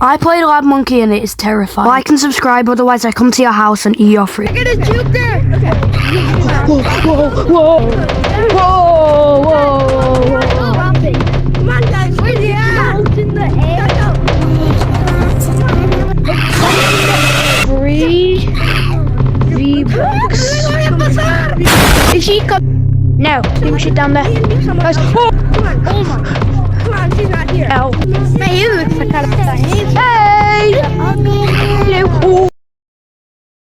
I played Lab Monkey and it is terrifying. Like and subscribe, otherwise I come to your house and eat your fruit. I got a juke there. Okay. Whoa. Come on, guys. Where's the air? It's in the air. Free V-Bucks. Is she No, leave shit down there. Guys, Come on, she's not here. Ow. Hey, you look like kind of Hey! Hello.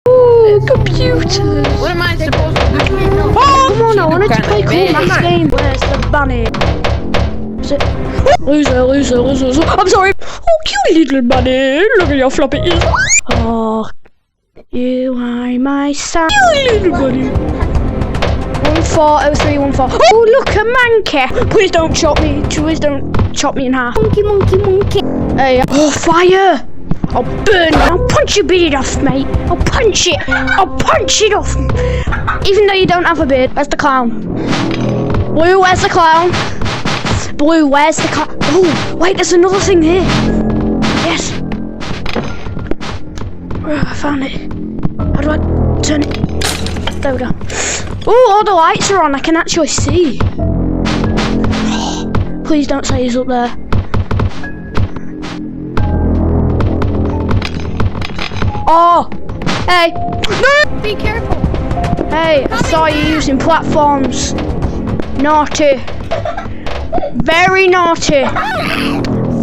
Ooh, computer. What am I supposed to do? Oh, come on, I wanted to play cool max game. Where's the bunny? Is it? Loser. I'm sorry. Oh, cute little bunny. Look at your floppy ears. Oh, you are my son. Cute little bunny. 140314. Oh, look, a monkey. Please don't chop me. Please don't chop me in half. monkey. Hey. Oh, fire. I'll burn you. I'll punch your beard off, mate. I'll punch it. I'll punch it off. Even though you don't have a beard. Where's the clown? Blue, where's the clown? Blue, where's the clown? Oh, wait, there's another thing here. Yes. Oh, I found it. How do I turn it? There we go. Oh, all the lights are on. I can actually see. Please don't say he's up there. Oh! Hey! No! Be careful. Hey, I saw you using platforms. Naughty. Very naughty.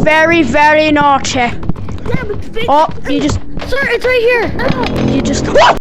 Very, very naughty. Yeah, but Oh, you just... Sir, it's right here. You just... Whoa!